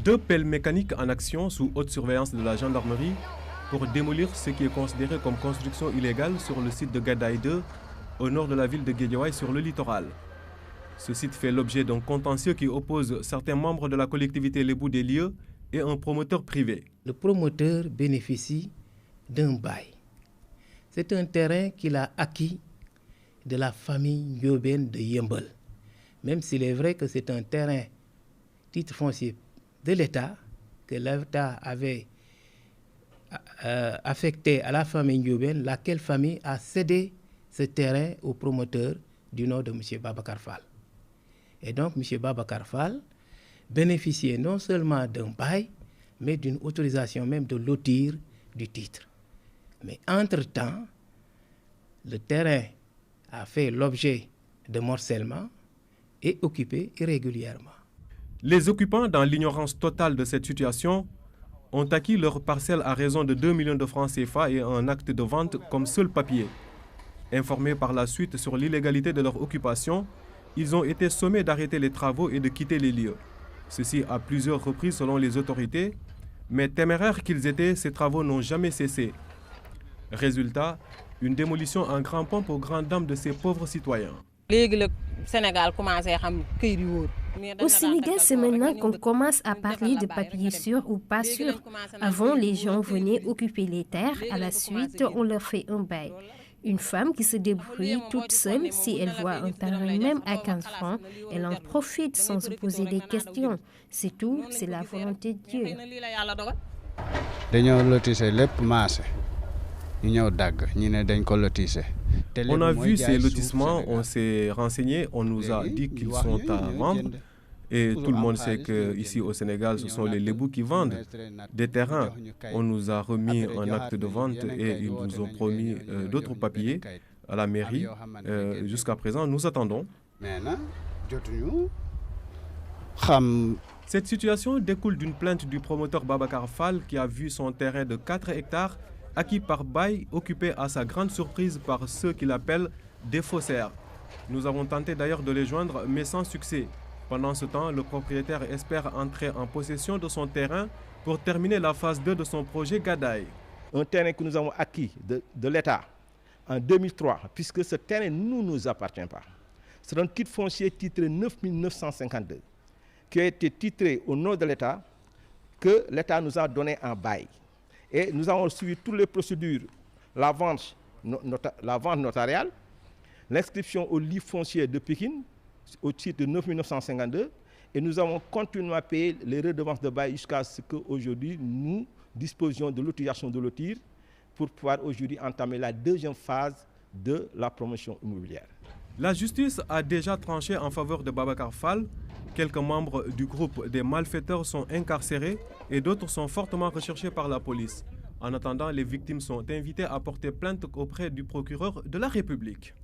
Deux pelles mécaniques en action sous haute surveillance de la gendarmerie pour démolir ce qui est considéré comme construction illégale sur le site de Gadaye 2, au nord de la ville de Guédiawaye sur le littoral. Ce site fait l'objet d'un contentieux qui oppose certains membres de la collectivité lébou des lieux et un promoteur privé. Le promoteur bénéficie d'un bail. C'est un terrain qu'il a acquis de la famille Ndiobène de Yeumbeul. Même s'il est vrai que c'est un terrain titre foncier de l'État, que l'État avait affecté à la famille Ndiobène, laquelle famille a cédé ce terrain au promoteur du nom de M. Babacar Fall. Et donc M. Babacar Fall bénéficiait non seulement d'un bail, mais d'une autorisation même de lotir du titre. Mais entre-temps, le terrain a fait l'objet de morcellement et occupé irrégulièrement. Les occupants, dans l'ignorance totale de cette situation, ont acquis leur parcelle à raison de 2 millions de francs CFA et un acte de vente comme seul papier. Informés par la suite sur l'illégalité de leur occupation, ils ont été sommés d'arrêter les travaux et de quitter les lieux. Ceci à plusieurs reprises selon les autorités, mais téméraires qu'ils étaient, ces travaux n'ont jamais cessé. Résultat, une démolition en grand pompe aux grandes dames de ces pauvres citoyens. Au Sénégal, c'est maintenant qu'on commence à parler de papiers sûrs ou pas sûrs. Avant, les gens venaient occuper les terres. À la suite, on leur fait un bail. Une femme qui se débrouille toute seule, si elle voit un terrain même à 15 francs, elle en profite sans se poser des questions. C'est tout, c'est la volonté de Dieu. On a vu ces lotissements, on s'est renseigné, on nous a dit qu'ils sont à vendre. Et tout le monde sait qu'ici au Sénégal, ce sont les Lébous qui vendent des terrains. On nous a remis un acte de vente et ils nous ont promis d'autres papiers à la mairie. Jusqu'à présent, nous attendons. Cette situation découle d'une plainte du promoteur Babacar Fall qui a vu son terrain de 4 hectares acquis par bail occupé à sa grande surprise par ceux qu'il appelle des faussaires. Nous avons tenté d'ailleurs de les joindre, mais sans succès. Pendant ce temps, le propriétaire espère entrer en possession de son terrain pour terminer la phase 2 de son projet Gadaye. Un terrain que nous avons acquis de l'État en 2003, puisque ce terrain ne nous appartient pas. C'est un titre foncier titré 9952, qui a été titré au nom de l'État, que l'État nous a donné en bail. Et nous avons suivi toutes les procédures, la vente notariale, l'inscription au livre foncier de Pékin, au titre de 9952, et nous avons continué à payer les redevances de bail jusqu'à ce qu'aujourd'hui nous disposions de l'autorisation de lotir pour pouvoir aujourd'hui entamer la deuxième phase de la promotion immobilière. La justice a déjà tranché en faveur de Babacar Fall. Quelques membres du groupe des malfaiteurs sont incarcérés et d'autres sont fortement recherchés par la police. En attendant, les victimes sont invitées à porter plainte auprès du procureur de la République.